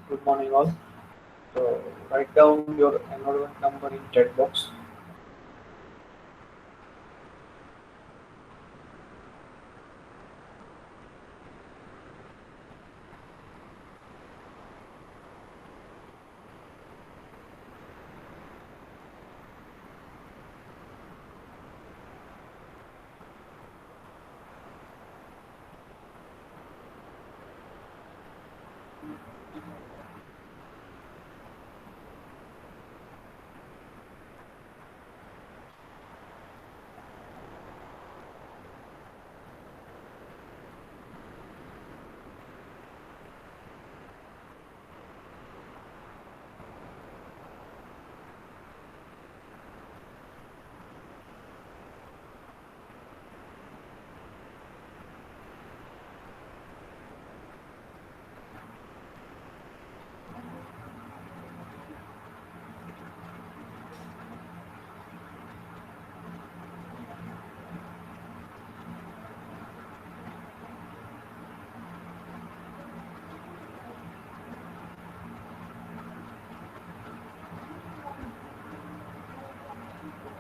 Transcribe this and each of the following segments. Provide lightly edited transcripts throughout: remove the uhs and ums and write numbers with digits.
Good morning, all. So, write down your enrollment number in chat box.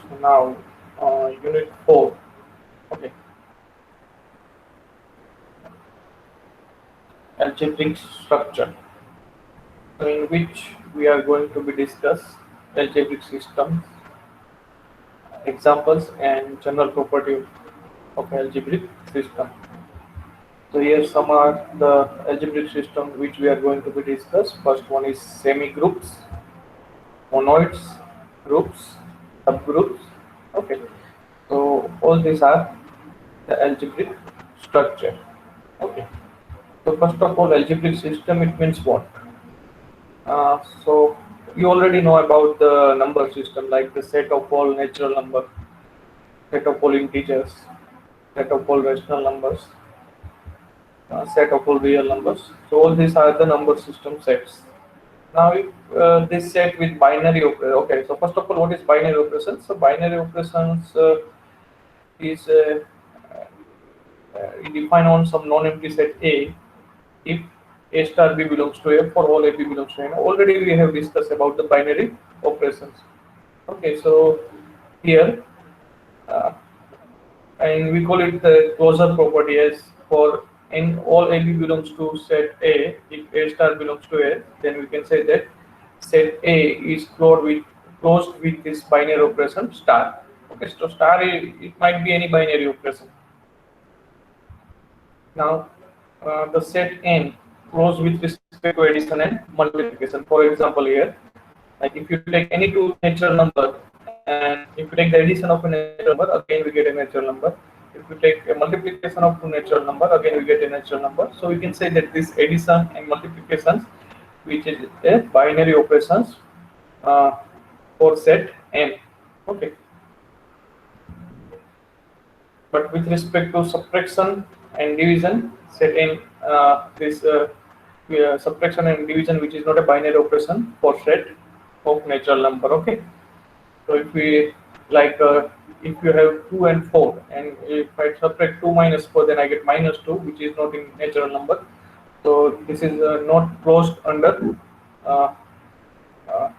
So now, Unit 4. Okay, algebraic structure, in which we are going to be discuss algebraic systems, examples, and general property of algebraic system. So here some are the algebraic system which we are going to be discuss. First one is semi-groups, monoids, groups, subgroups. Okay, so all these are the algebraic structure. Okay, so first of all, algebraic system, it means what? So you already know about the number system, like the set of all natural number, set of all integers, set of all rational numbers, set of all real numbers. So all these are the number system sets. Now, if this set with binary okay. So first of all, what is binary operations? So binary operations is defined on some non-empty set A if A star B belongs to A for all A B belongs to A. Now, already we have discussed about the binary operations. Okay, so here uh, and we call it the closure property as for in all AB belongs to set A. If A star belongs to A, then we can say that set A is closed with this binary operation star. Okay, so star it might be any binary operation. Now, the set n closed with respect to addition and multiplication. For example, here, like if you take any two natural number and if you take the addition of a natural number, again we get a natural number. If you take a multiplication of two natural number, again we get a natural number. So we can say that this addition and multiplications, which is a binary operations uh, for set n. Okay, but with respect to subtraction and division, set in this subtraction and division, which is not a binary operation for set of natural number. Okay, so if we like if you have 2 and 4, and if I subtract 2 minus 4, then I get minus 2, which is not in natural number. So this is not closed under uh, uh,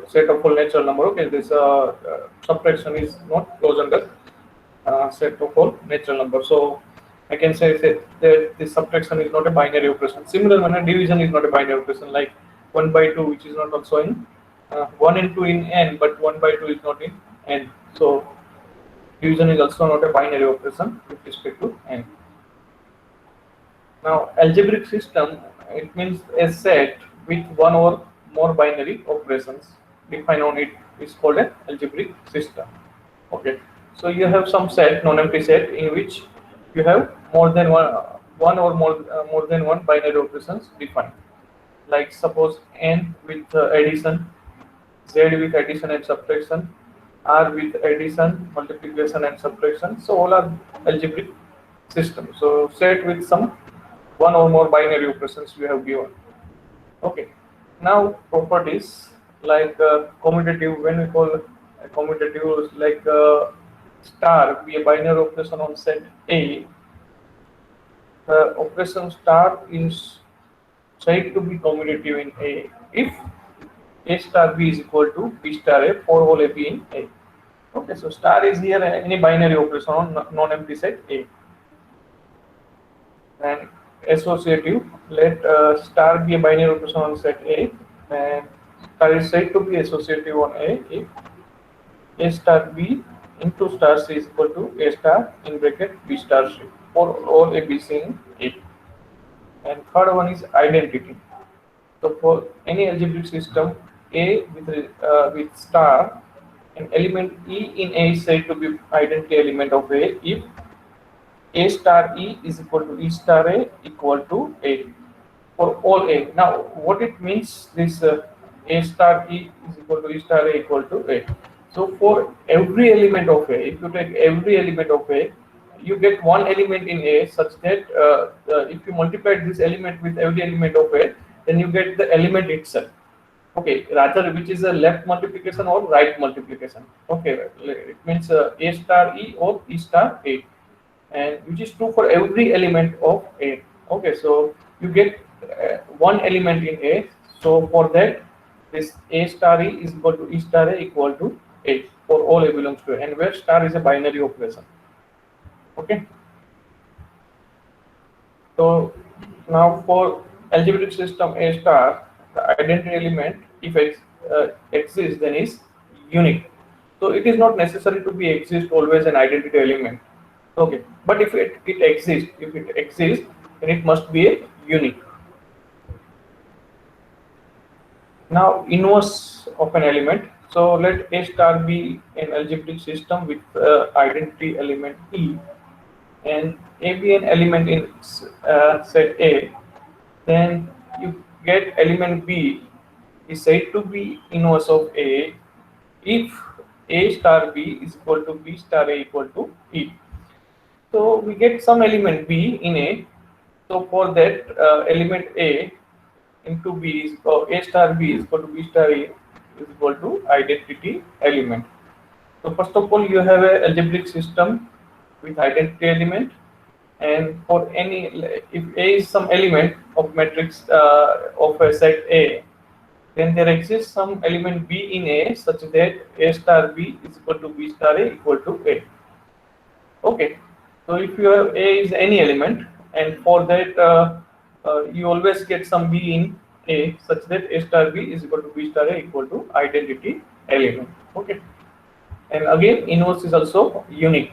set of whole natural number. Okay, this subtraction is not closed under set of all natural number. So I can say that this subtraction is not a binary operation. Similar manner, division is not a binary operation, like 1 by 2, which is not also in 1 and 2 in n, but 1 by 2 is not in n. So division is also not a binary operation with respect to n. Now, algebraic system, it means a set with one or more binary operations defined on it is called an algebraic system. Okay, so you have some set, non-empty set, in which you have more than one or more than one binary operations defined. Like suppose n with addition, z with addition and subtraction, r with addition, multiplication and subtraction. So all are algebraic systems. So set with some one or more binary operations we have given. Okay. Now properties like commutative. When we call a commutative, like star be a binary operation on set A, the operation star is said to be commutative in A if A star B is equal to B star A for all A B in A. Okay, so star is here any binary operation on non-empty set A. And associative, let star be a binary operation on set A, and star is said to be associative on A if A star B into star C is equal to A star in bracket B star C for all A B C in A. And third one is identity. So for any algebraic system A with star, an element E in A is said to be identity element of A if A star E is equal to E star A equal to A for all A. Now, what it means this A star E is equal to E star A equal to A. So for every element of A, if you take every element of A, you get one element in A such that if you multiply this element with every element of A, then you get the element itself. Okay, rather which is a left multiplication or right multiplication. Okay, it means A star E or E star A, and which is true for every element of A. Okay, so you get one element in A. So for that, this A star E is equal to E star A equal to A for all A belongs to A, and where star is a binary operation. Okay. So now for algebraic system A star, the identity element if it exists then is unique. So it is not necessary to be exist always an identity element. Okay, but if it exists, then it must be a unique. Now inverse of an element. So let A star be an algebraic system with identity element E, and A be an element in set A, then you get element B is said to be inverse of A if A star B is equal to B star A equal to E. So we get some element B in A. So for that element A into B is A star B is equal to B star A is equal to identity element. So first of all, you have a algebraic system with identity element, and for any if A is some element of matrix of a set A, then there exists some element B in A such that A star B is equal to B star A equal to A. Okay, so if you have A is any element, and for that you always get some B in A such that A star B is equal to B star A equal to identity element. Okay, and again inverse is also unique.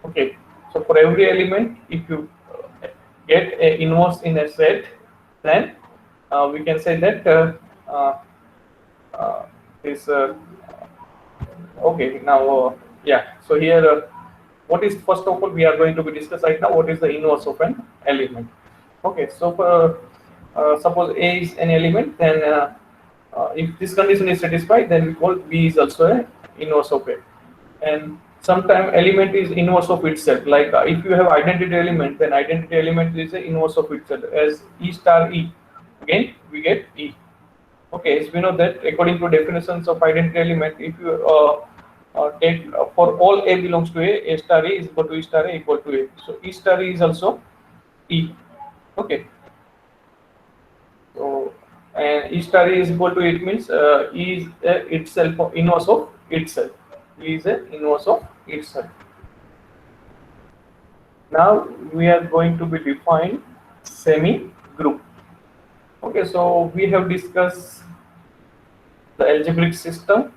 Okay, so for every element, if you get a inverse in a set, then we can say that this okay. Now yeah, so here what is first of all we are going to be discuss right now, what is the inverse of an element. Okay, so for suppose A is an element, then if this condition is satisfied, then we call B is also a inverse of A. And sometimes element is inverse of itself, like if you have identity element, then identity element is a inverse of itself, as E star E, again we get E. Okay, as we know that according to definitions of identity element, if you take for all A belongs to A star A is equal to E star A equal to A. So E star E is also E. Okay. So and E star E is equal to it means E is itself inverse of itself. E is an inverse of itself. Now we are going to be define semi-group. Okay, so we have discussed the algebraic system.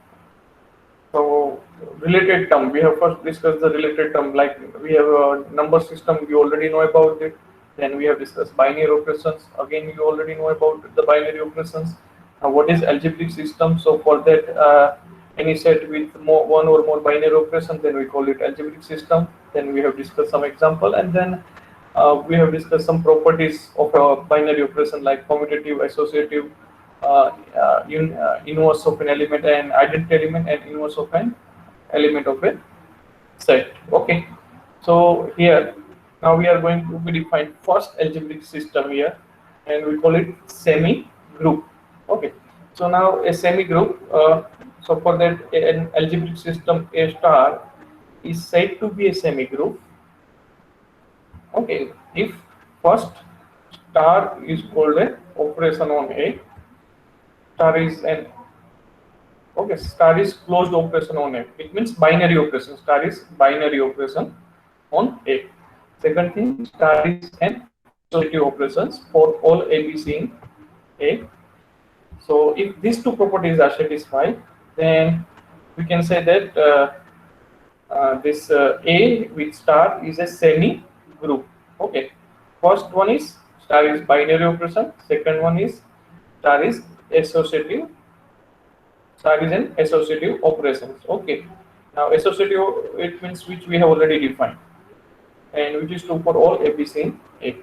So related term, we have first discussed the related term, like we have a number system, you already know about it. Then we have discussed binary operations, again you already know about the binary operations. Now what is algebraic system? So for that any set with one or more binary operations, then we call it algebraic system. Then we have discussed some example, and then we have discussed some properties of a binary operation like commutative, associative, inverse of an element and identity element, and inverse of an element of a set. Okay, so here now we are going to be define first algebraic system here, and we call it semi-group. Okay, so now a semi-group, so for that an algebraic system A star is said to be a semi-group. Okay, if first star is called a operation on A. Star is an star is closed operation on A. It means binary operation. Star is binary operation on A. Second thing, star is an associative operations for all ABC in A. So if these two properties are satisfied, then we can say that this A with star is a semi group. Okay. First one is star is binary operation. Second one is star is associative. Star is an associative operations. Okay. Now associative, it means which we have already defined, and which is true for all ABC in A.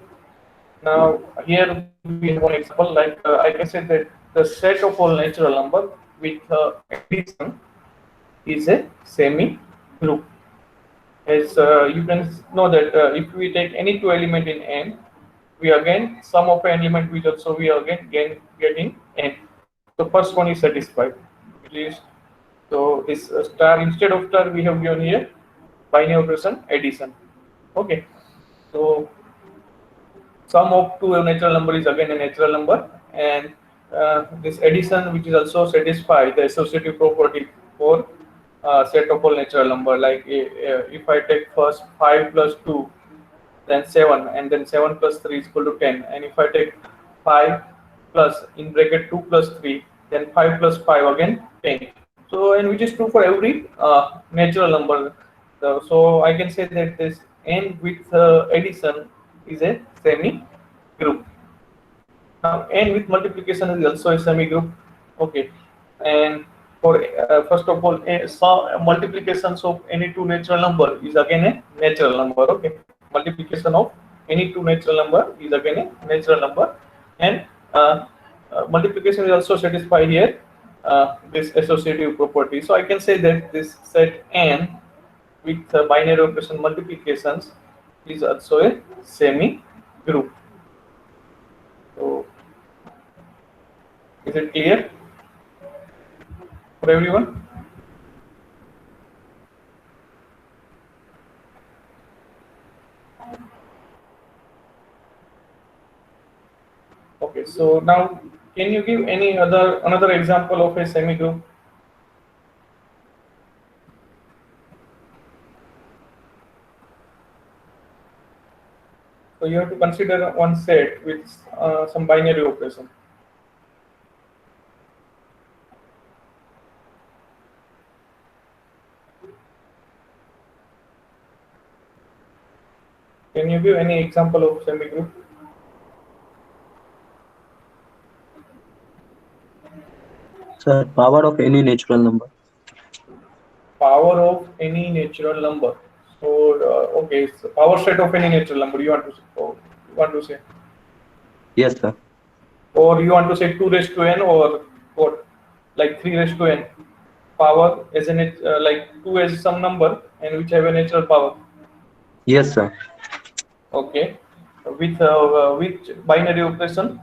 Now here we have one example, like I can say that the set of all natural number with addition is a semi group. As you can know that if we take any two element in n, we again sum of an element which also we again getting n. So first one is satisfied. At least so this star, instead of star we have given here binary operation addition. Okay. So sum of two natural number is again a natural number, and this addition which is also satisfy the associative property for set of all natural number. Like if I take first 5 plus 2, then 7, and then 7 plus 3 is equal to 10, and if I take 5 plus in bracket 2 plus 3, then 5 plus 5 again 10. So, and which is true for every natural number. So I can say that this n with addition is a semi group. Now n with multiplication is also a semi group. Okay, and for first of all, multiplications of any two natural number is again a natural number. Okay, multiplication of any two natural number is again a natural number, and multiplication is also satisfied here this associative property. So I can say that this set n with binary operation multiplications is also a semi group. So is it clear for everyone? Okay, so now can you give any another example of a semi group? So you have to consider one set with some binary operation. Can you give any example of semi group? Sir, power of any natural number. Power of any natural number. So okay, so power set of any natural number. You want to say? Yes, sir. Or you want to say 2 raised to n, or what? Like 3 raised to n. Power as in it like 2 as some number and which have a natural power. Yes, sir. Okay, with which binary operation?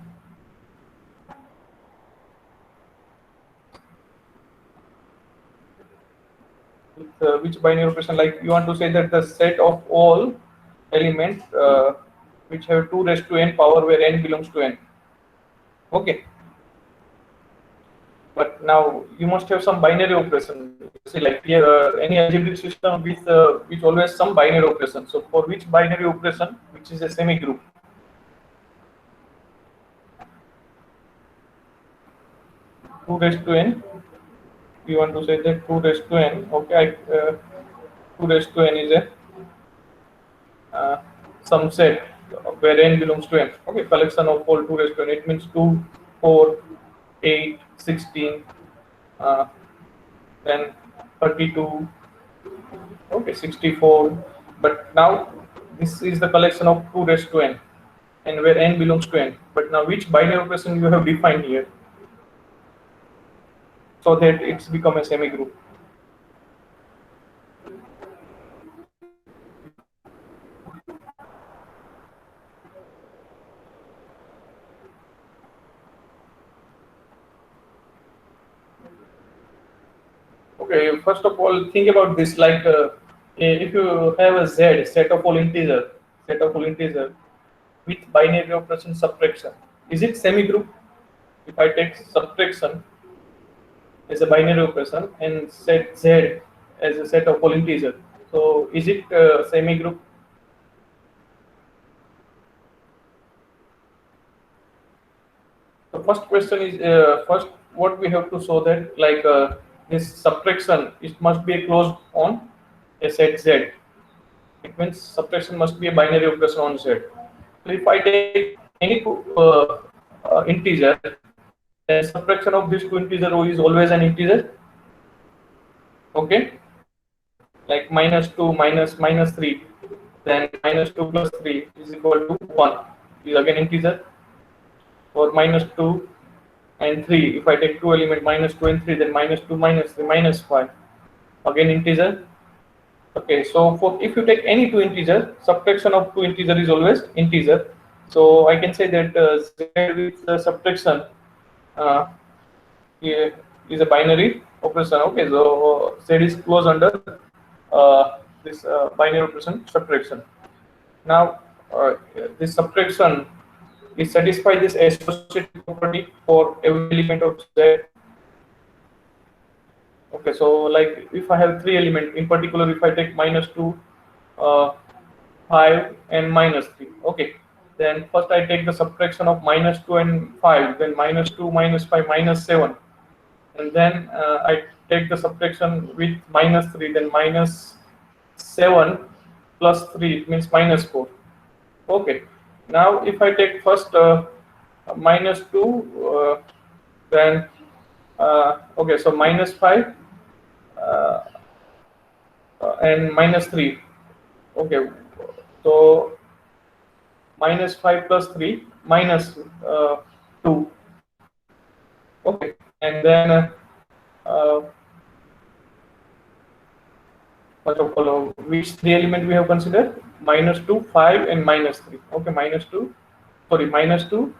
With which binary operation? Like you want to say that the set of all elements which have 2 raised to n power where n belongs to n. Okay. But now you must have some binary operation. See, like here, any algebraic system with which always some binary operation. So for which binary operation, which is a semi group? Two raised to n. You want to say that 2 raised to n. Okay, 2 raised to n is a some set where n belongs to n. Okay, collection of all 2 raised to n. It means 2, 4, 8, 16, then 32, okay, 64. But now this is the collection of 2 raised to n, and where n belongs to n. But now which binary operation you have defined here, so that it's become a semi group? Okay, first of all, think about this. Like if you have a z set of all integer with binary operation subtraction, is it semi-group? If I take subtraction as a binary operation and set Z as a set of whole integer, so is it semi-group? The first question is first what we have to show that like this subtraction, it must be a closed on a set Z. It means subtraction must be a binary operation on Z. So if I take any integer, then subtraction of this two integer is always an integer. Okay, like -2 minus -3, then -2 plus 3 is equal to 1 is again integer. Or -2 and 3, if I take two element -2 and 3, then -2 minus 3 minus 5 again integer. Okay, so for if you take any two integer, subtraction of two integer is always integer. So I can say that Z with subtraction is a binary operation. Okay, so Z is closed under this binary operation subtraction. Now this subtraction is satisfy this associative property for every element of Z. Okay, so like if I have three element, in particular if I take -2, 5 and -3, okay, then first I take the subtraction of -2 and 5, then -2 minus 5 minus 7, and then I take the subtraction with -3, then -7 plus 3, it means -4. Okay, now if I take first -2, then okay, so -5 and -3. Okay, so -5 plus 3 minus 2. Okay, and then first of all, which three element we have considered? -2, 5 and -3. Okay, -2, sorry, -2,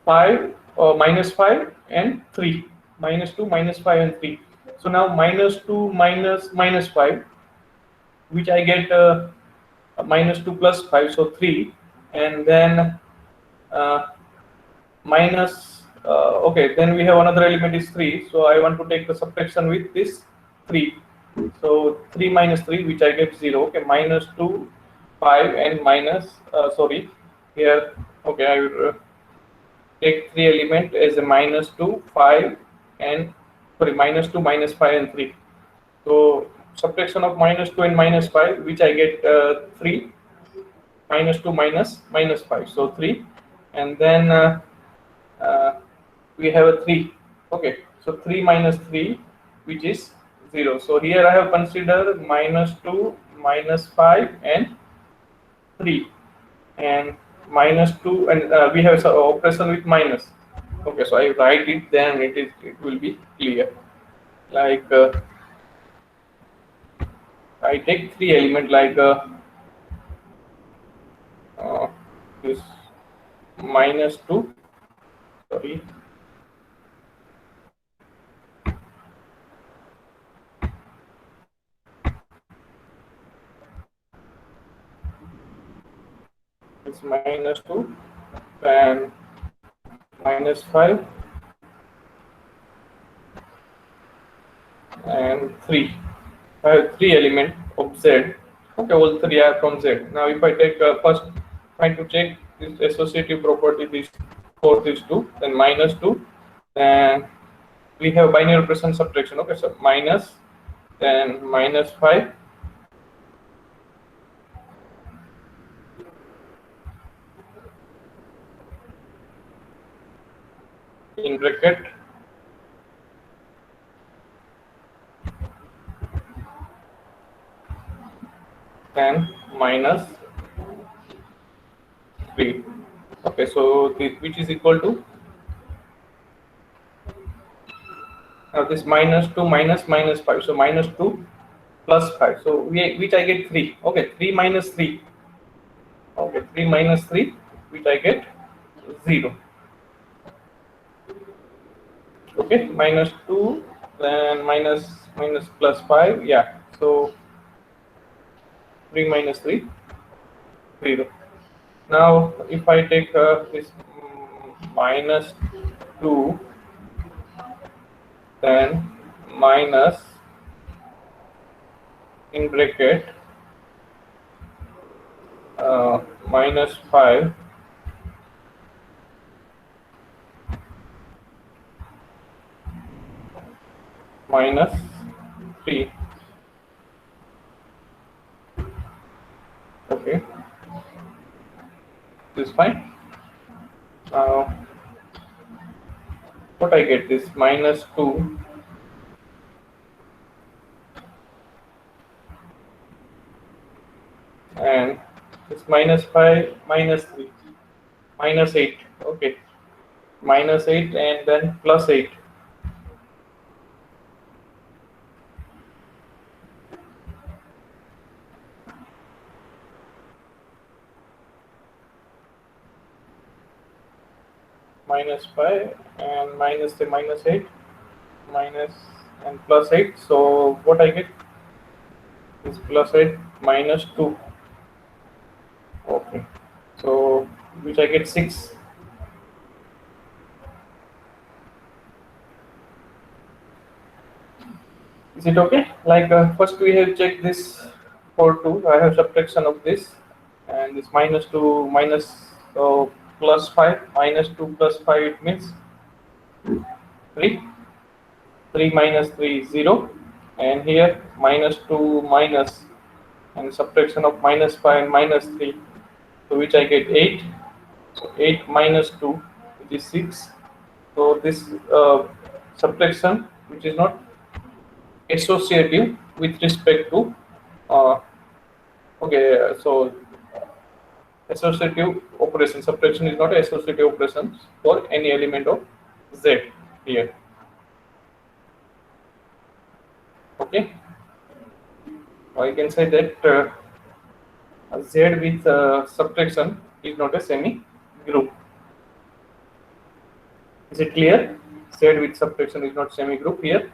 5, -5 and 3. -2, -5 and 3. So now -2 minus -5, which I get -2 plus 5, so 3, and then okay, then we have another element is 3, so I want to take the subtraction with this 3, so 3 minus 3, which I get 0. Okay, -2, 5 and sorry, here, okay, I will take three element as a -2, 5 and sorry, -2, -5 and 3. So subtraction of -2 and -5, which I get 3, -2 minus -5, so 3, and then we have a 3. Okay, so 3 minus 3, which is 0. So here I have considered -2, -5 and 3, and -2, and we have some operation with minus. Okay, so I write it, then it will be clear. Like I take three element like this -2, sorry, it's -2 and -5 and 3. I have three element of Z. Okay, all three are from Z. Now if I take first trying to check this associative property, this for these two, then -2, then we have binary operation subtraction. Okay, so minus, then -5, in bracket, then -3. Okay, so which is equal to this -2 minus -5. So -2 plus 5. So which I get 3. Okay, 3 minus 3. Okay, 3 minus 3, which I get 0. Okay, -2, then minus plus 5. Yeah, so 3 minus 3, 0. Now if I take this minus 2, then minus in bracket minus 5 minus 3. Okay, this is fine. Now what I get, this minus 2 and this minus 5 minus 3 minus 8. Okay, minus 8 and then plus 8. Minus 5 and minus the minus 8 minus and plus 8. So what I get is plus 8 minus 2. Okay, so which I get 6. Is it okay? Like first we have checked this for 2. I have subtraction of this and this minus 2 minus plus 5 minus 2 plus 5, it means 3. 3 minus 3 is 0, and here minus 2 minus and subtraction of minus 5 and minus 3, so which I get 8. So 8 minus 2, which is 6. So this subtraction which is not associative with respect to so associative operation, subtraction is not associative operation for any element of z here. Okay, I can say that z with subtraction is not a semi group. Is it clear? Z with subtraction is not semi group here.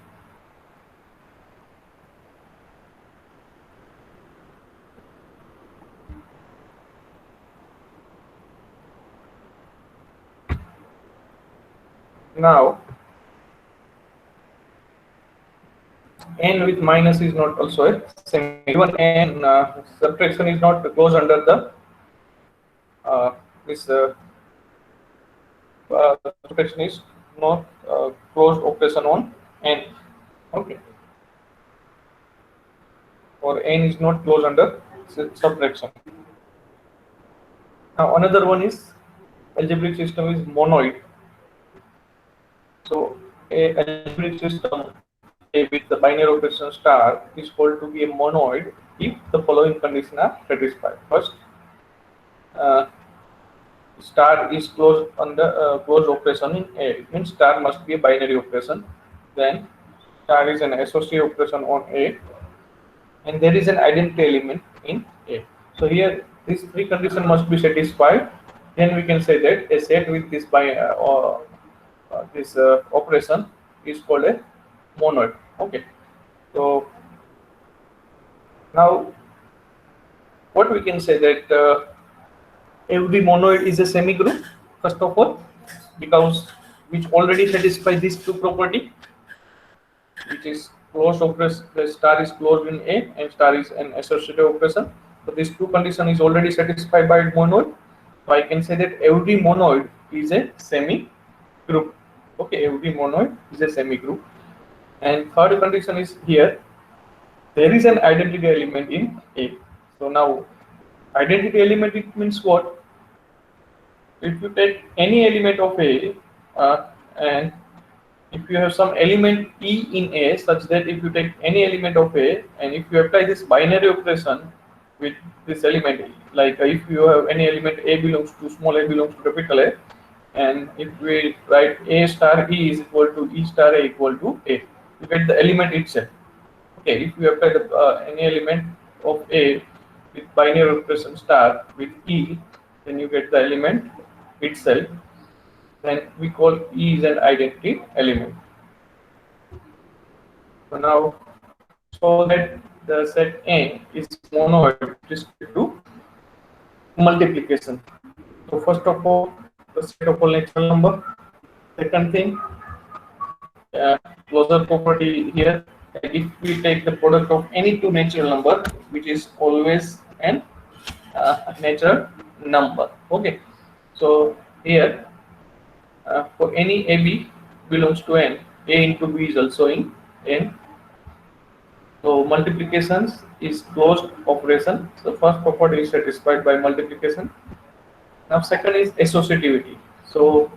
Now n with minus is not also a semi. Even n subtraction is not goes under the this subtraction is not closed operation on n. Okay, or n is not closed under subtraction. Now another one is algebraic system is monoid. So a algebraic system with the binary operation star is called to be a monoid if the following conditions are satisfied. First, star is closed under closed operation in A. It means star must be a binary operation. Then star is an associative operation on A, and there is an identity element in A. So here these three conditions must be satisfied. Then we can say that a set with this operation is called a monoid. Okay, so now what we can say that every monoid is a semi group, first of all, because which already satisfy these two property, which is closed operation, the star is closed in A and star is an associative operation. So these two condition is already satisfied by monoid. So I can say that every monoid is a semi group. Okay, every monoid is a semi group. And third condition is here, there is an identity element in A. So now identity element, it means what? If you take any element of A and if you have some element E in A, such that if you take any element of A and if you apply this binary operation with this element, like if you have any element A belongs to small a belongs to capital A, and if we write A star E is equal to E star A equal to A, you get the element itself. Okay, if you apply any element of A with binary operation star with E, then you get the element itself. Then we call E is an identity element. So now, so that the set N is monoid with respect to multiplication. So first of all, the set of all natural number. Second thing, closure property here. If we take the product of any two natural number, which is always an natural number. Okay. So here, for any AB belongs to n, A into B is also in n. So multiplications is closed operation. So first property is satisfied by multiplication. Now second is associativity. So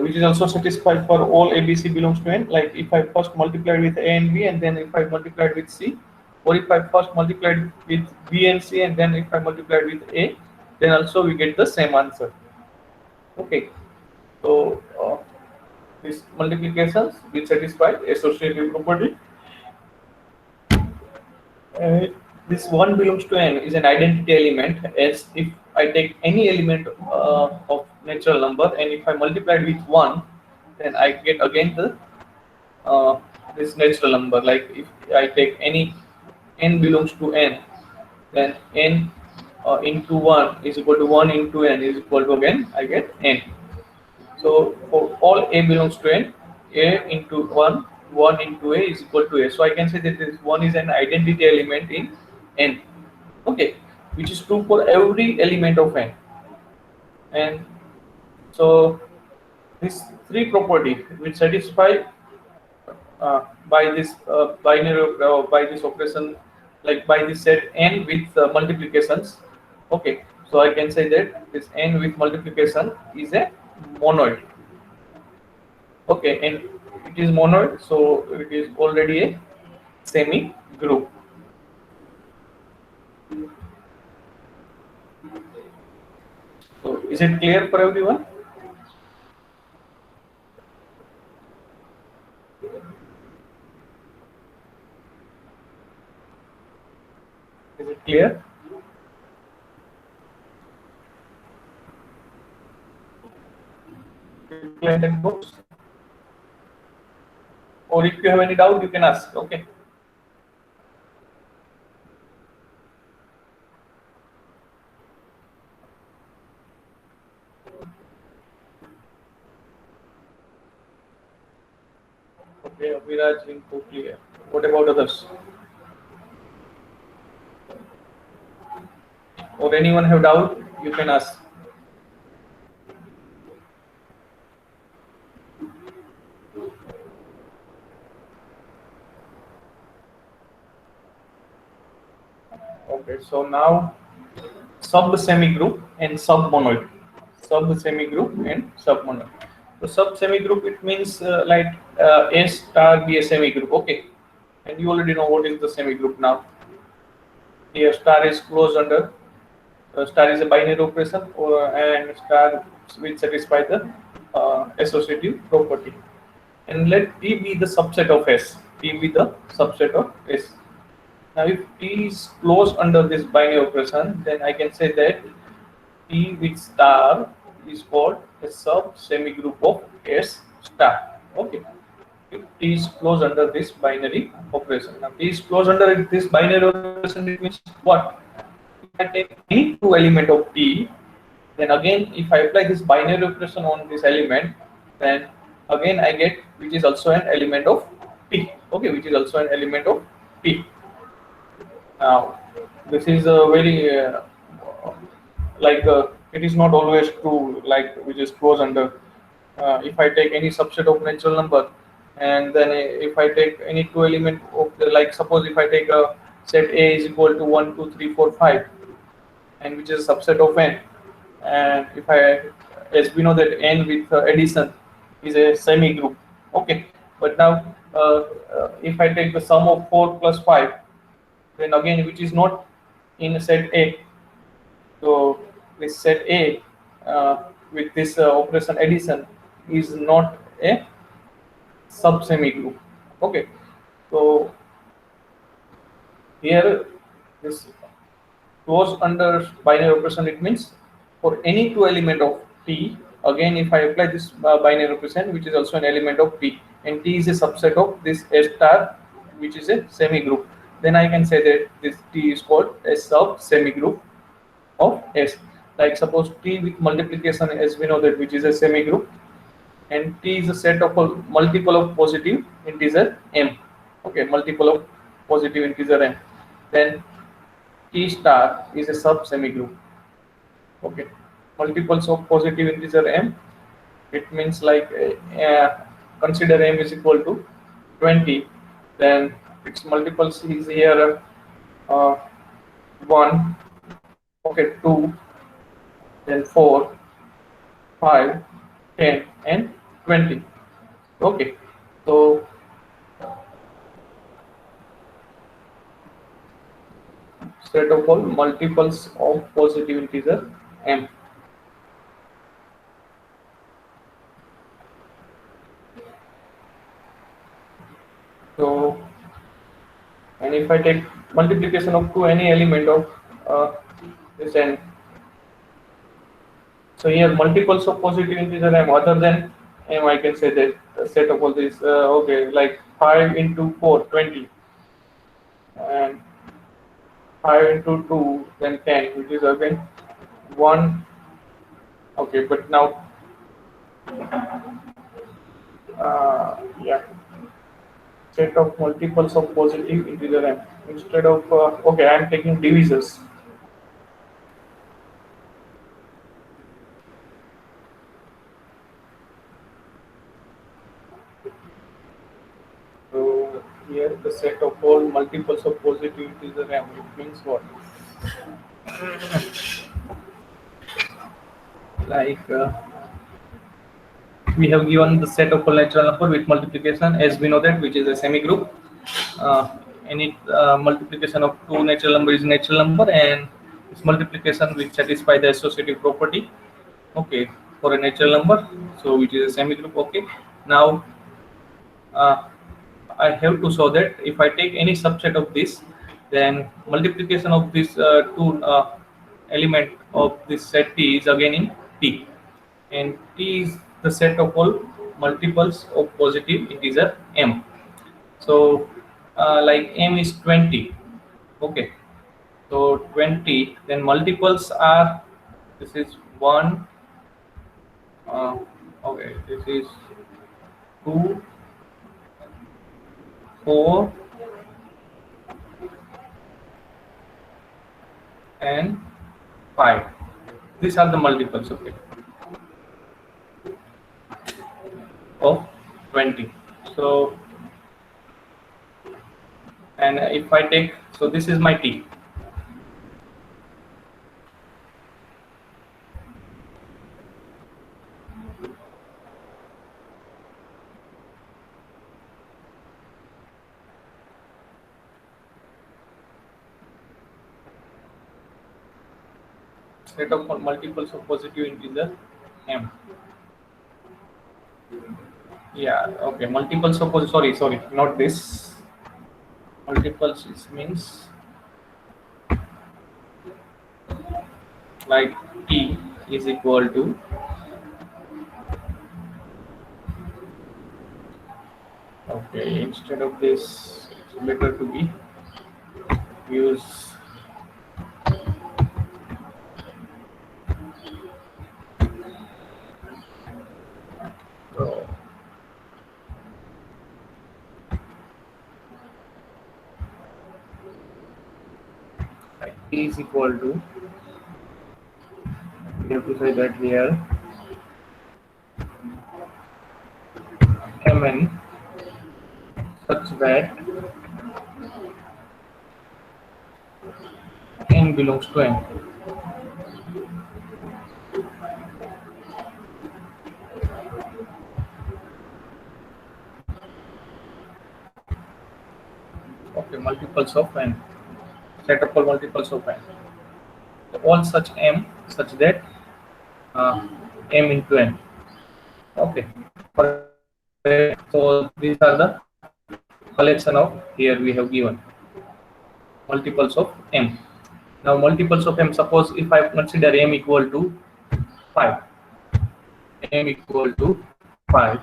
which is also satisfied for all ABC belongs to n. Like if I first multiplied with A and B, and then if I multiplied with C, or if I first multiplied with B and C, and then if I multiplied with A, then also we get the same answer. Okay. So these multiplications will satisfy associative property. This 1 belongs to n is an identity element, as if I take any element of natural number, and if I multiply it with 1, then I get again the this natural number. Like if I take any n belongs to n, then n into 1 is equal to 1 into n is equal to, again I get n. So for all A belongs to n, A into 1, 1 into A is equal to A. So I can say that this 1 is an identity element in n. Okay, which is true for every element of n. And so these three properties will satisfy by this binary by this operation, like by this set n with multiplications. Okay, so I can say that this n with multiplication is a monoid. Okay, and it is monoid, so it is already a semi group. So is it clear for everyone? Is it clear? Or if you have any doubt, you can ask. Okay. Okay, Abhiraj, info clear. What about others? Or anyone have doubt, you can ask. Okay, so now sub semi group and sub monoid. Sub semi group and sub monoid. So sub semi group, it means like A star be a semi group. Okay, and you already know what is the semi group now. Here star is closed under star is a binary operation, and star will satisfy the associative property. And let T be the subset of S. T be the subset of S. Now, if T is closed under this binary operation, then I can say that T with star is called a sub semi group of S star. Okay. If T is closed under this binary operation. Now, T is closed under this binary operation, it means what? If I take any two element of T, then again, if I apply this binary operation on this element, then again I get which is also an element of T. Okay, which is also an element of T. Now, this is a very it is not always true, like which is closed under. If I take any subset of natural number, and then if I take any two element of the, like suppose if I take a set A is equal to 1, 2, 3, 4, 5, and which is a subset of n, and if I, as we know that n with addition is a semi group. Okay, but now if I take the sum of 4 plus 5, then again which is not in set A. So this set A with this operation addition is not a sub semi group. Okay, so here this closed under binary operation, it means for any two element of T, again if I apply this binary operation, which is also an element of T, and T is a subset of this S star, which is a semi group, then I can say that this T is called a sub semi group of S. Like suppose T with multiplication, as we know that, which is a semi-group, and T is a set of a multiple of positive integer m. Okay, multiple of positive integer m. Then T star is a sub semi-group. Okay, multiples of positive integer m. It means like consider m is equal to 20. Then its multiples is here 1. Okay, 2. Then 4, 5, 10, and 20. Okay, so set of all multiples of positive integer m. So, and if I take multiplication of to any element of this n, so here multiples of positive integer m other than m, I can say that set of all these, okay, like 5 into 4, 20, and 5 into 2, then 10, which is again 1. Okay, but now, yeah, set of multiples of positive integer m. Instead of, okay, I am taking divisors. So here the set of all multiples of positive integer m, it means what? Like we have given the set of all natural number with multiplication, as we know that, which is a semi-group. Any multiplication of two natural number is natural number, and its multiplication which satisfy the associative property. Okay, for a natural number, so which is a semi-group. Okay, now I have to show that if I take any subset of this, then multiplication of this two element of this set T is again in T, and T is the set of all multiples of positive integer m. So like m is 20. Okay, so 20, then multiples are, this is 1, okay, this is 2, 4, and 5. These are the multiples, okay, of 20. So, and if I take, so this is my T. Set of multiples of positive integer m. Yeah, okay, multiples of sorry, not this. Multiples is means like T is equal to, okay, instead of this, it's better to be use T is equal to, we have to say that here Mn such that n belongs to n. Okay, multiples of n, set of all multiples of n. So all such m such that m into n. Okay, so these are the collection of, here we have given multiples of m. Now multiples of m, suppose if I consider m equal to 5, m equal to 5,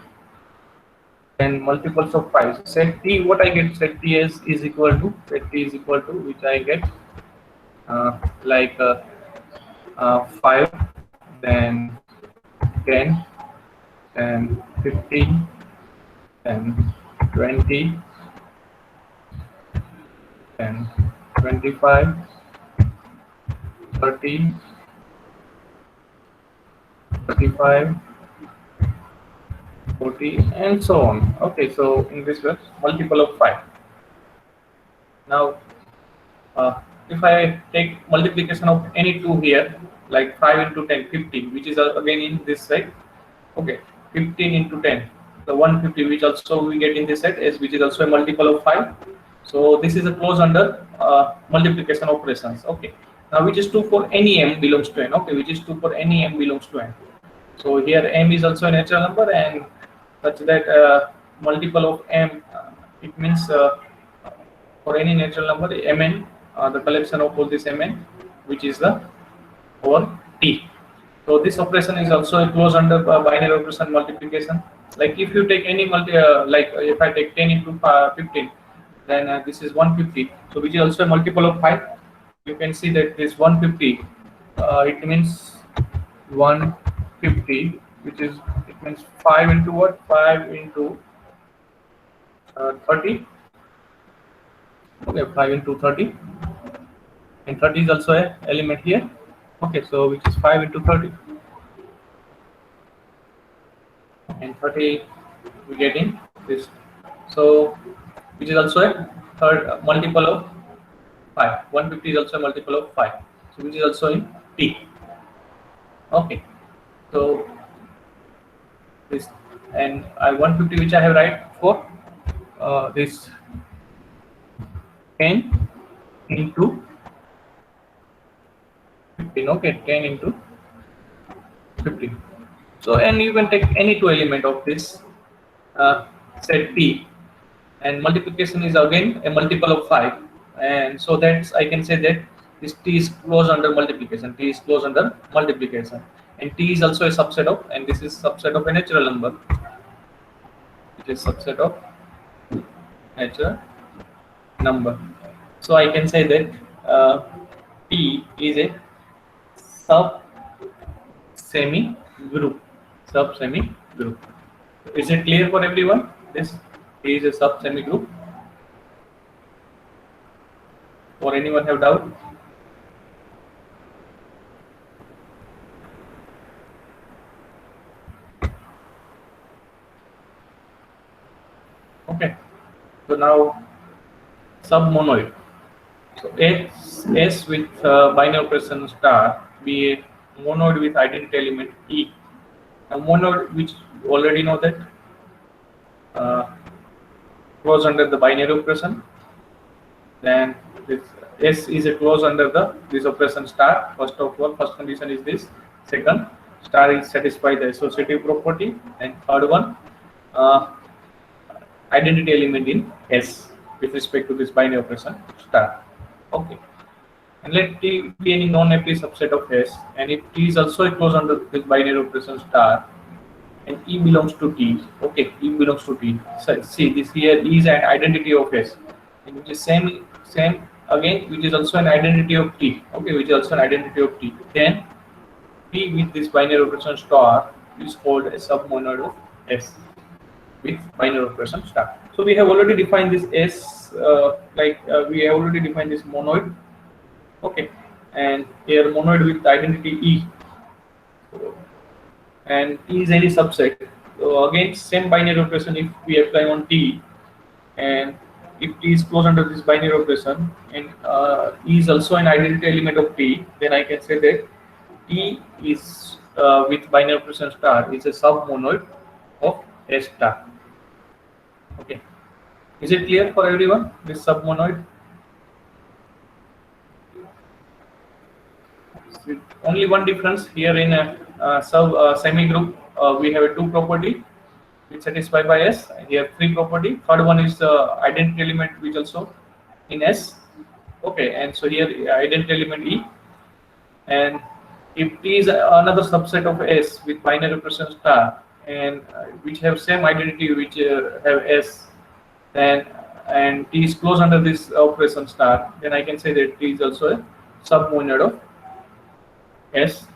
then multiples of 5, set T, what I get, set T is equal to, set T is equal to, which I get like 5, then 10, then 15, then 20, then 25, 30, 35, 40, and so on. Okay, so in this way, multiple of 5. Now, if I take multiplication of any two here, like 5 into 10, 15, which is again in this side. Okay, 15 into 10, the 150, which also we get in this set, is which is also a multiple of 5. So this is a clause under multiplication operations. Okay, now which is true for any m belongs to n. Okay, which is true for any m belongs to n. So here m is also a natural number, and such that multiple of m, it means for any natural number mn, the collection of all this mn, which is the over t. So this operation is also a clause under binary operation multiplication. Like if you take any like if I take 10 into 15, then this is 150. So which is also a multiple of 5. You can see that this 150, it means 150, which is, it means 5 into what? 5 into 30. Okay, 5 into 30, and 30 is also a element here. Okay, so which is 5 into 30, and 30 we get in this. So which is also a third multiple of 5. 150 is also a multiple of 5. So which is also in t. Okay, so this, and I 150 which I have write for this 10 into 15. Okay, 10 into 15. So, and you can take any two element of this set t, and multiplication is again a multiple of 5, and so that I can say that this t is closed under multiplication. T is closed under multiplication, and t is also a subset of, and this is subset of a natural number, which is subset of natural number. So I can say that t is a sub-semi group. Sub-semi group. Is it clear for everyone? This is a sub-semi group. Or anyone have doubt? Okay. So now sub-monoid. So S with binary operation star be a monoid with identity element E. A monoid, which you already know that clause under the binary operation. Then this S is a clause under the this operation star. First of all, first condition is this. Second, star is satisfy the associative property, and third one, identity element in S with respect to this binary operation star. Okay, and let T be any non-empty subset of S, and if T is also a clause under this binary operation star, and E belongs to T. Okay, E belongs to T. So see, this here is an identity of S, and which is same again, which is also an identity of T. Okay, which is also an identity of T. Then T with this binary operation star is called a submonoid of S with binary operation star. So we have already defined this S, we have already defined this monoid. Okay, and here monoid with identity E, and T is any subset. So again, same binary operation if we apply on T, and if T is closed under this binary operation, and E is also an identity element of T, then I can say that T is with binary operation star is a submonoid of S star. Okay, is it clear for everyone, this submonoid? With only one difference here in a semi group, we have a two property which satisfied by S. Here three property. Third one is identity element which also in S. Okay, and so here identity element E, and if T is another subset of S with binary operation star, and which have same identity which have S, then and T is closed under this operation star, then I can say that T is also a submonoid of S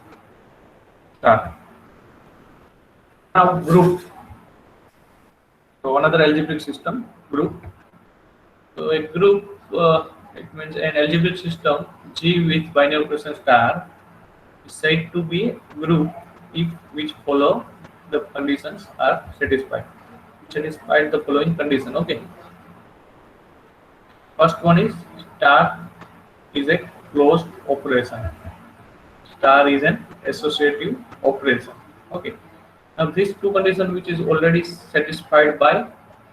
star. Now group. So another algebraic system, group. So a group, it means an algebraic system G with binary operation star is said to be a group if which follow the conditions are satisfied. Satisfied the following condition. Okay. First one is star is a closed operation. Star is an associative operation. Okay. Now these two conditions which is already satisfied by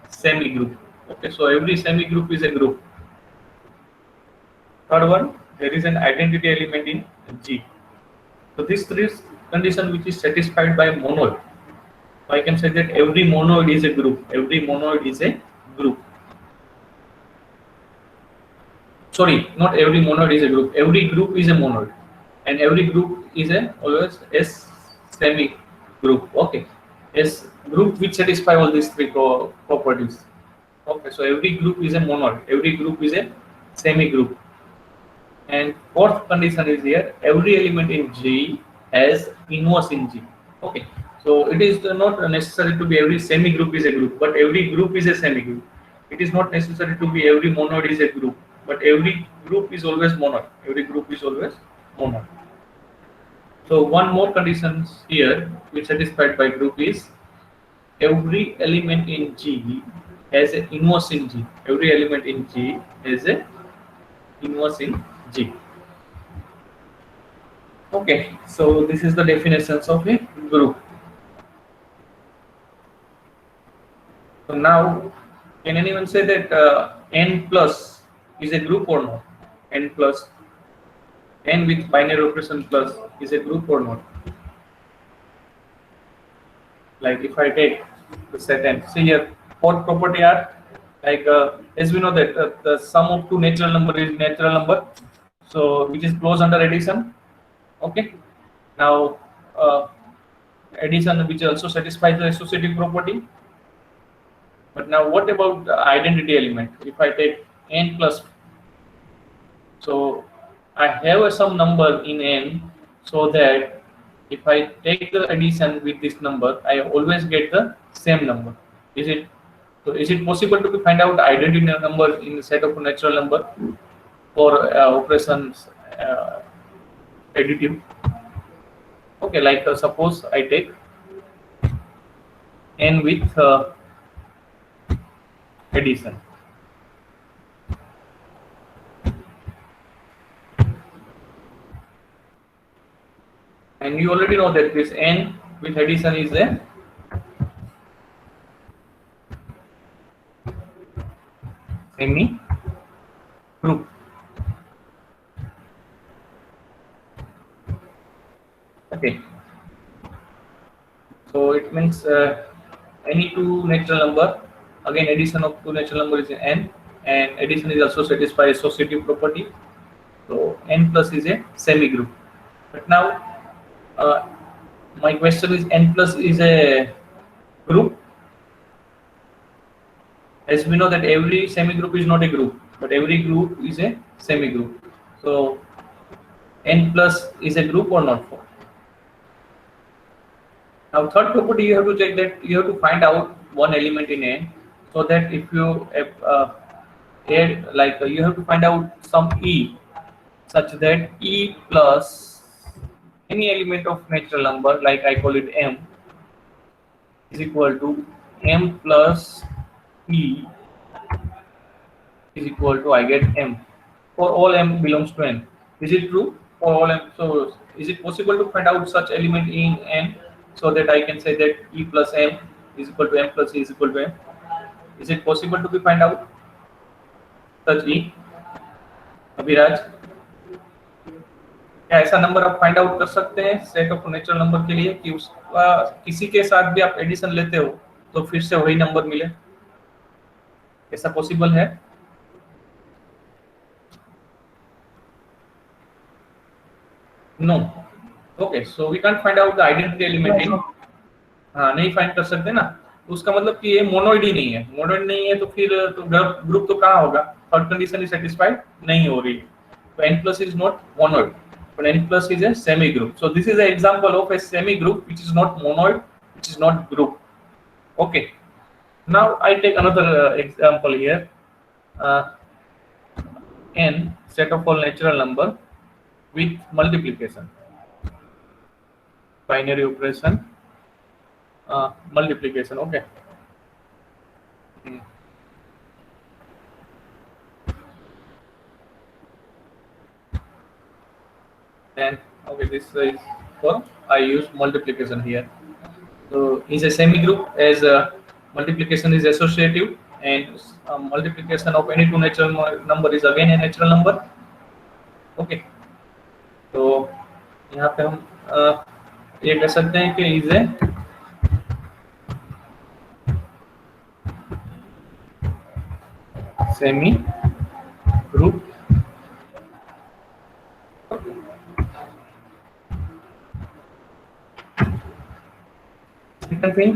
semi-group. Okay, so every semi-group is a group. Third one, there is an identity element in G. So these three conditions which is satisfied by monoid. So I can say that every monoid is a group. Every monoid is a group. Sorry, not every monoid is a group. Every group is a monoid, and every group is a always S semi group. Okay, S group which satisfy all these three properties. Okay, so every group is a monoid. Every group is a semi group. And fourth condition is here: every element in G has inverse in G. Okay, so it is not necessary to be every semi group is a group, but every group is a semi group. It is not necessary to be every monoid is a group, but every group is always monoid. Every group is always monoid. So one more condition here which satisfied by group is every element in G has an inverse in G. Every element in G has a inverse in G. Okay, so this is the definitions of a group. So now, can anyone say that n plus is a group or not? N plus, n with binary operation plus is a group or not? Like if I take the set n, see here, fourth property are like as we know that the sum of two natural number is natural number, so which is closed under addition. Okay, now addition which also satisfies the associative property. But now what about the identity element? If I take n plus, so I have some number in n, so that if I take the addition with this number, I always get the same number. Is it? So is it possible to find out identity number in the set of natural number for operations additive? Okay, like suppose I take n with addition. And you already know that this n with addition is a semi group. Okay. So it means any two natural number, again addition of two natural number is n, and addition is also satisfy associative property. So n plus is a semi group. But now my question is, n plus is a group? As we know that every semi group is not a group, but every group is a semi group. So n plus is a group or not? Now third property, you have to check that you have to find out one element in n, so that if you add, like you have to find out some e, such that e plus any element of natural number, like I call it m, is equal to m plus e is equal to, I get m for all m belongs to n. Is it true for all m? So is it possible to find out such element in n, so that I can say that e plus m is equal to m plus e is equal to m? Is it possible to be find out such e? Abhiraj, क्या ऐसा number आप find out कर सकते हैं set of natural number के लिए कि उसका किसी के साथ भी आप एडिशन लेते हो तो फिर से वही नंबर मिले? ऐसा पॉसिबल है? No. Okay, so we can't find out the identity element in. हाँ, नहीं फाइंड कर सकते ना, तो उसका मतलब कि ये मोनोइड ही नहीं है. मोनोइड नहीं है तो फिर तो ग्रुप तो कहाँ होगा? थर्ड कंडीशन इज सेटिस्फाइड नहीं हो रही है, तो n+ is not monoid. but n plus is a semi group. So this is an example of a semi group which is not monoid, which is not group. Okay, now I take another example here. N set of all natural number with multiplication, binary operation, multiplication. Okay. And okay, this is for I use multiplication here. So is a semi group as multiplication is associative, and multiplication of any two natural number is again a natural number. Okay, तो यहाँ पे हम ये कह सकते हैं कि is a semi group. Second thing,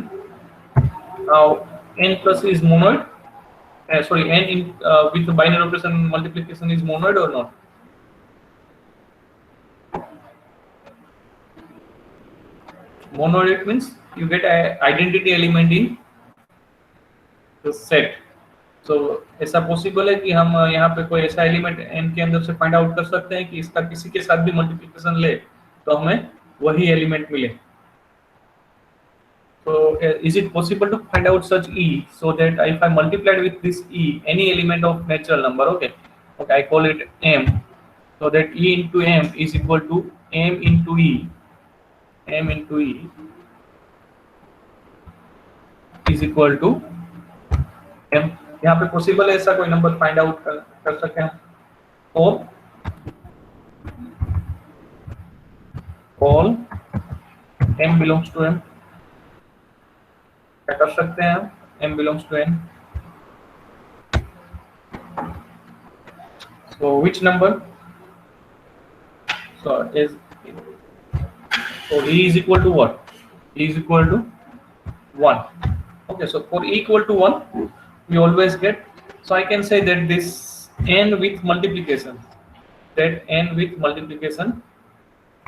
now n plus is monoid. Sorry, n in with the binary operation multiplication is monoid or not? Monoid, it means you get an identity element in the set. So ऐसा possible है कि हम यहाँ पे कोई ऐसा element n के अंदर से फाइंड आउट कर सकते हैं कि इसका किसी के साथ भी मल्टीप्लिकेशन ले तो हमें वही एलिमेंट मिले. So is it possible to find out such e so that if I multiplied with this e any element of natural number, okay, I call it m, so that e into m is equal to m into e is equal to m. यहाँ पे possible है ऐसा कोई number find out कर सकते हैं और all m belongs to m क्या कर सकते हैं हम m belongs to n. So which number? So is so e is equal to what? E is equal to 1. Okay, so for e equal to 1 we always get, so I can say that this n with multiplication,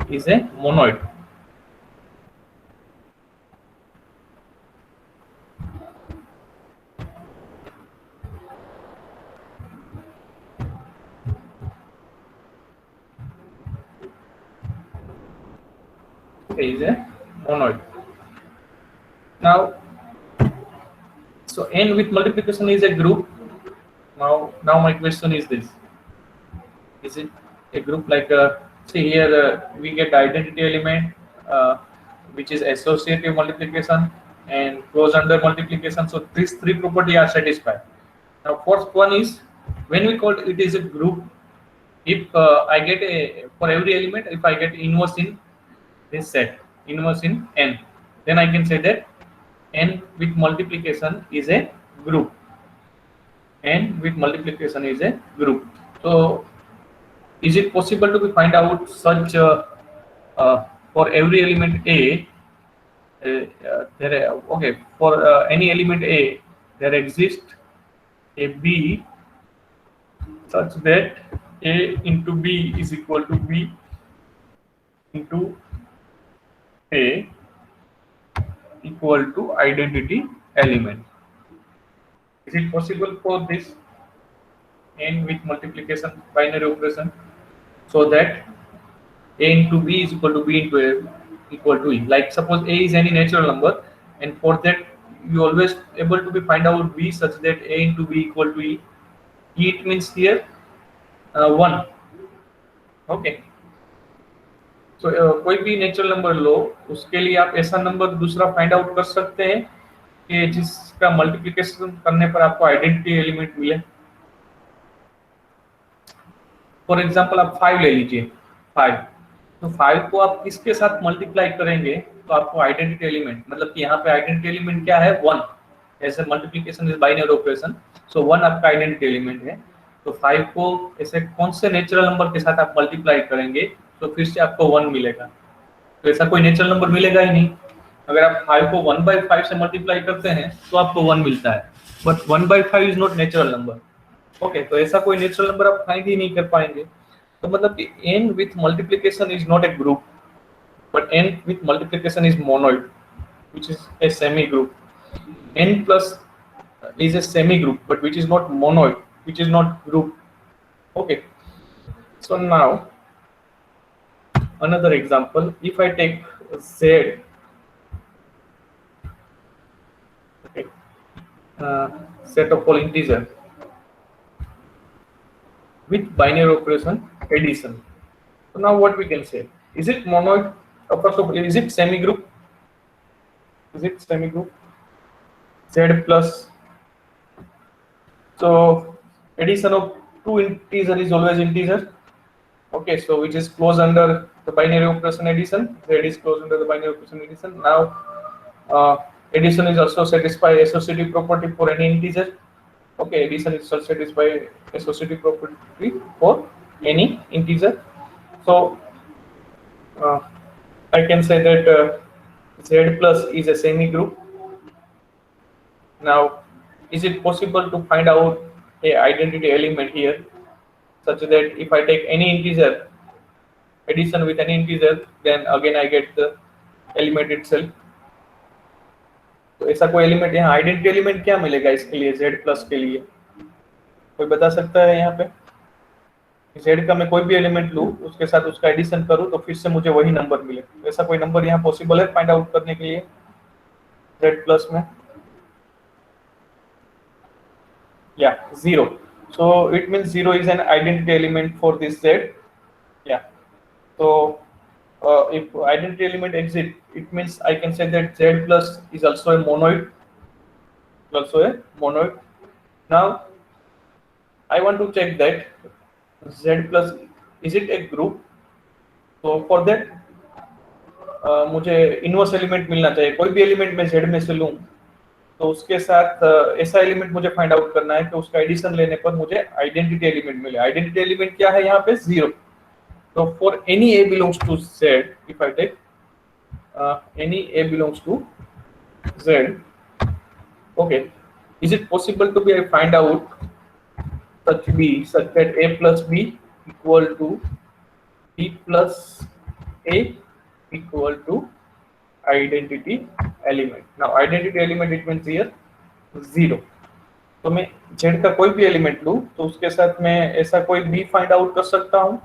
is a monoid. Okay, is a monoid. Now, so n with multiplication is a group. Now my question is this: is it a group like see here we get identity element which is associative multiplication and goes under multiplication. So these three properties are satisfied. Now first one is when we call it is a group, if I get a for every element, if I get inverse in this set, inverse in n, then I can say that n with multiplication is a group. N with multiplication is a group. So is it possible to find out such for every element a okay, for any element a there exists a b such that a into b is equal to b into a equal to identity element. Is it possible for this n with multiplication binary operation so that a into b is equal to b into a equal to e? Like suppose a is any natural number, and for that you always able to be find out b such that a into b equal to e. E it means here 1. Okay. So कोई भी natural number लो, उसके लिए आप ऐसा number दूसरा find out कर सकते हैं कि जिसका मल्टीप्लिकेशन करने पर आपको आइडेंटिटी एलिमेंट मिले. फॉर एग्जांपल आप 5 ले लीजिए, 5, तो 5 को आप किसके साथ मल्टीप्लाई करेंगे तो आपको आइडेंटिटी एलिमेंट, मतलब कि यहाँ पे आइडेंटिटी एलिमेंट क्या है 1, ऐसे मल्टीप्लिकेशन इज बाइनरी ऑपरेशन, सो 1 आपका आइडेंटिटी एलिमेंट है. तो 5 को ऐसे कौन से नेचुरल नंबर के साथ आप मल्टीप्लाई करेंगे तो फिर से आपको 1 मिलेगा. तो ऐसा कोई नेचुरल नंबर मिलेगा ही नहीं. अगर आप 5 को 1/5 से मल्टीप्लाई करते हैं तो आपको 1 मिलता है, but 1/5 is not natural number. Okay, तो ऐसा कोई नेचुरल नंबर आप फाइंड ही नहीं कर पाएंगे. तो मतलब कि n with multiplication is not a group, but n with multiplication is monoid, which is a semi group. N plus is a semi group, but which is not monoid, which is not group. Okay. So now another example, if I take z, okay, set of all integer with binary operation addition. So now what we can say, is it monoid? First of all, is it semi group? Is it semi group? Z plus, so addition of two integer is always integer. Okay, so which is closed under the binary operation addition. Z is closed under the binary operation addition. Now addition is also satisfy associative property for any integer. Okay, addition is also satisfy associative property for any integer. So I can say that Z plus is a semi group. Now, is it possible to find out a identity element here, such that if I take any integer, addition with any integer, then again I get the element itself. तो ऐसा कोई element यहाँ identity element क्या मिलेगा इसके लिए z plus के लिए, कोई बता सकता है यहाँ पे? z का मैं कोई भी एलिमेंट लूँ, उसके साथ उसका एडिशन करूँ तो फिर से मुझे वही नंबर मिले, ऐसा कोई नंबर यहाँ पॉसिबल है फाइंड आउट करने के लिए z प्लस में? Yeah, 0. So it means 0 is an identity element for this z. Yeah. So if identity element exists, it means I can say that z plus is also a monoid. Now I want to check that z plus, is it a group? So for that मुझे inverse element मिलना चाहिए, कोई भी element मैं z में से लूँ तो उसके साथ ऐसा एलिमेंट मुझे फाइंड आउट करना है कि उसका एडिशन लेने पर मुझे आइडेंटिटी एलिमेंट मिले। आइडेंटिटी एलिमेंट क्या है यहाँ पे? 0। तो for any a belongs to z, if I take any a belongs to z, okay, is it possible to be I find out such that a plus b equal to b plus a equal to identity element. Now identity element it means here 0. तो मैं z का कोई भी element लूँ तो उसके साथ मैं ऐसा कोई भी फाइंड आउट कर सकता हूँ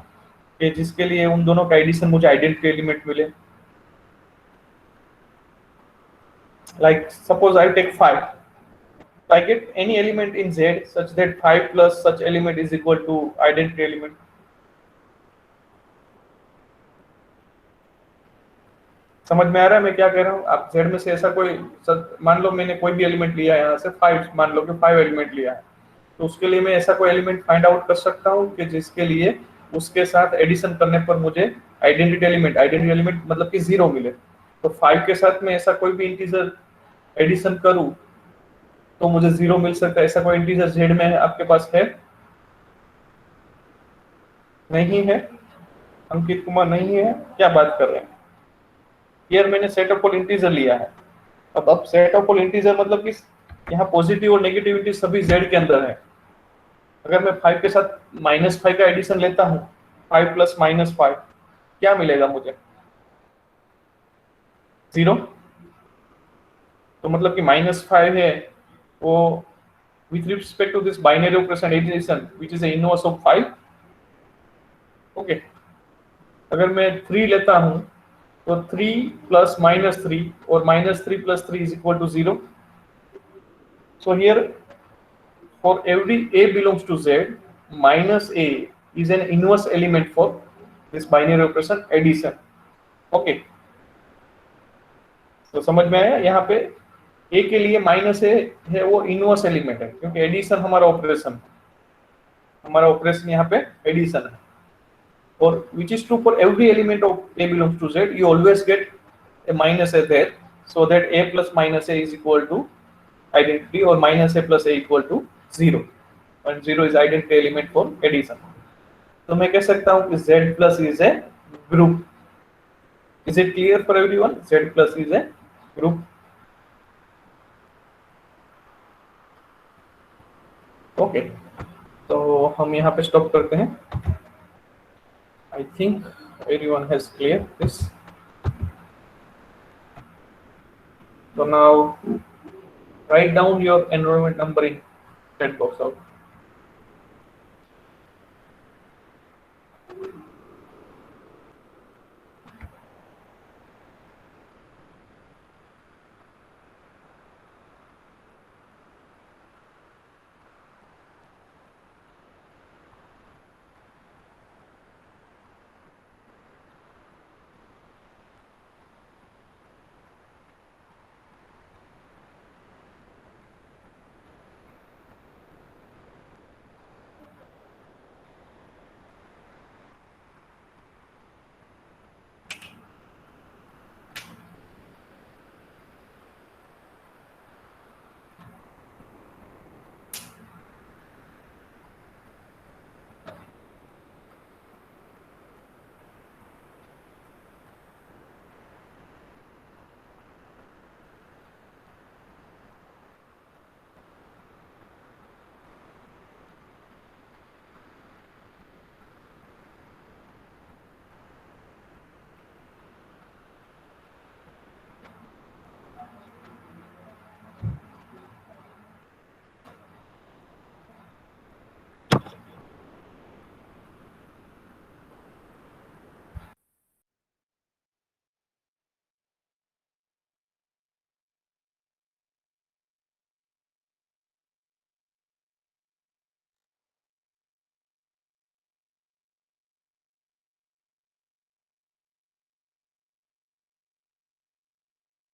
कि जिसके लिए उन दोनों का एडिशन मुझे आइडेंटिटी एलिमेंट मिले। Like suppose I take 5, I get any element in z such that 5 plus such element is equal to identity element. समझ में आ रहा है मैं क्या कह रहा हूँ? आप z में से ऐसा कोई, मान लो मैंने कोई भी एलिमेंट लिया है यहाँ से 5, मान लो कि 5 एलिमेंट लिया है, तो उसके लिए मैं ऐसा कोई एलिमेंट फाइंड आउट कर सकता हूँ कि जिसके लिए उसके साथ एडिशन करने पर मुझे आइडेंटिटी एलिमेंट मतलब कि 0 मिले। तो 5 के साथ में ऐसा कोई भी इंटीजर एडिशन करूँ तो मुझे 0 मिल सकता है। ऐसा कोई इंटीजर z में है, आपके पास है? नहीं है? अंकित कुमार नहीं है? क्या बात कर रहे हैं? Here मैंने सेट ऑफ ऑल इंटीजर लिया है। अब सेट ऑफ ऑल इंटीजर मतलब कि यहाँ पॉजिटिव और नेगेटिविटी सभी z के अंदर है। अगर मैं 5 के साथ -5 का एडिशन लेता हूँ, 5 प्लस -5, क्या मिलेगा मुझे? 0। तो मतलब कि -5 है वो with respect to this binary operation addition which is a inverse of 5. Okay, अगर मैं 3 लेता हूँ तो 3 plus -3 or -3 plus 3 is equal to 0. So here for every a belongs to z, minus a is an inverse element for this binary operation addition. Okay, तो समझ में आया? यहाँ पे a के लिए माइनस a है वो इनवर्स एलिमेंट है, क्योंकि एडिशन हमारा ऑपरेशन यहाँ पे एडिशन है। और which is true for every element of a belongs to z, you always get a minus a there, so that a plus minus a is equal to identity, or minus a plus a equal to 0, and 0 is identity element for addition. तो मैं कह सकता हूँ कि z plus is a group. Is it clear for everyone? Z plus is a group. Okay, तो हम यहाँ पे स्टॉप करते हैं। think everyone has clear this. So now write down your enrollment number in chat box out.